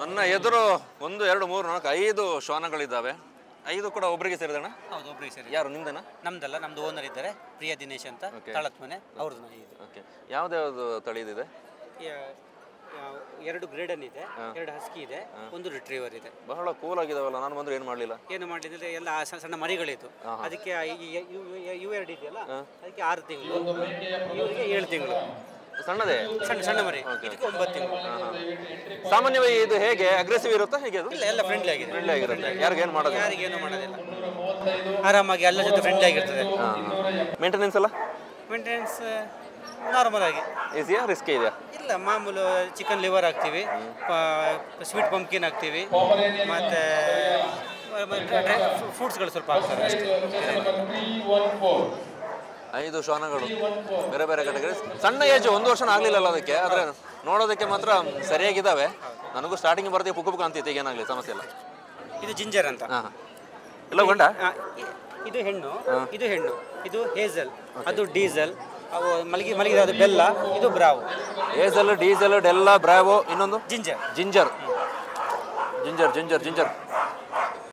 ನನ್ನ ಎದುರು 1 2 3 4 5 ಶ್ವಾನಗಳಿದ್ದಾವೆ. 5 ಕೂಡ ಒಬ್ಬರಿಗೆ ಸೇರಿದಣ್ಣ? ಹೌದು, ಒಬ್ಬರಿಗೆ ಸೇರಿ. ಯಾರು ನಿಮ್ದನ? ನಮ್ದಲ್ಲ, ನಮ್ದು ಓನರ್ ಇದ್ದಾರೆ, ಪ್ರಿಯಾ ದಿನೇಶ್ ಅಂತ, ತಳತ್ ಮನೆ ಅವ್ರದ್ದು. ಓಕೆ, ಯಾವ್ದು ತಳಿ ಇದೆ? 2 ಗ್ರೇಡನ್ ಇದೆ, 2 ಹಸ್ಕಿ ಇದೆ, 1 ರಿಟ್ರೀವರ್ ಇದೆ. ಬಹಳ ಕೂಲ್ ಆಗಿದಾವಲ್ಲ, ನಾನು ಬಂದ್ರೆ ಏನು ಮಾಡಲಿಲ್ಲ. ಏನು ಮಾಡಿದ್ರೆ ಎಲ್ಲ ಸಣ್ಣ ಮರಿಗಳಿತ್ತು. ಅದಕ್ಕೆ ಇವು 2 ಇದೆಯಲ್ಲ, ಅದಕ್ಕೆ 6 ತಿಂಗಳು, ಇವರಿಗೆ 7 ತಿಂಗಳು. ಸಣ್ಣದೇ? ಸಣ್ಣ ಮರಿ, ಇದಕ್ಕೆ 9 ತಿಂಗಳು. ಸಾಮಾನ್ಯವಾಗಿ ಇದು ಹೇಗೆ ಅಗ್ರೆಸಿವ್ ಇರುತ್ತಾ ಹೇಗೆ? ಅದು ಇಲ್ಲ, ಎಲ್ಲ ಫ್ರೆಂಡ್ಲಿ ಆಗಿದೆ. ಫ್ರೆಂಡ್ಲಿ ಆಗಿರುತ್ತೆ, ಯಾರಿಗೇನು ಮಾಡೋದು? ಯಾರಿಗೇನು ಮಾಡೋದಿಲ್ಲ, ಆರಾಮಾಗಿ ಎಲ್ಲ ಜೊತೆ ಫ್ರೆಂಡ್ಲಿ ಆಗಿರ್ತದೆ. ಮೇಂಟೆನೆನ್ಸ್ ಎಲ್ಲ ಮೇಂಟೆನೆನ್ಸ್ ನಾರ್ಮಲ್ ಆಗಿ. ಈಸಿಯಾ ರಿಸ್ಕೇ ಇದೆಯಾ? ಇಲ್ಲ, ಮಾಮೂಲು ಚಿಕನ್ ಲಿವರ್ ಹಾಕ್ತೀವಿ, ಸ್ವೀಟ್ ಪಂಪ್ಕಿನ್ ಹಾಕ್ತೀವಿ, ಮತ್ತು ಫ್ರೂಟ್ಸ್ಗಳು ಸ್ವಲ್ಪ ಹಾಕ್ತಾರೆ ಅಷ್ಟೇ. 5 ಶ್ವಾನಗಳು ಬೇರೆ ಬೇರೆ ಕ್ಯಾಟಗರಿ. ಸಣ್ಣ ಏಜ್, 1 ವರ್ಷ ಆಗಲಿಲ್ಲಲ್ಲ ಅದಕ್ಕೆ, ಆದರೆ ನೋಡೋದಕ್ಕೆ ಮಾತ್ರ ಸರಿಯಾಗಿದ್ದಾವೆ. ನನಗೂ ಸ್ಟಾರ್ಟಿಂಗ್ ಬರ್ತೀವಿ ಪುಕ್ಕ ಅಂತಿತ್ತು, ಈಗ ಏನಾಗಲಿ ಸಮಸ್ಯೆ ಇಲ್ಲ. ಇದು ಜಿಂಜರ್ ಅಂತ. ಎಲ್ಲ ಗಂಡ? ಇದು ಹೆಣ್ಣು, ಇದು ಹೆಣ್ಣು, ಇದು ಹೇಸಲ್, ಅದು ಡೀಸೆಲ್, ಅವು ಮಲಗಿದ ಅದು ಬೆಲ್ಲ, ಇದು ಬ್ರಾವು. ಹೇಸಲ್, ಡೀಸೆಲ್, ಡೆಲ್ಲ, ಬ್ರಾವೋ, ಇನ್ನೊಂದು ginger. Ginger ginger ginger ginger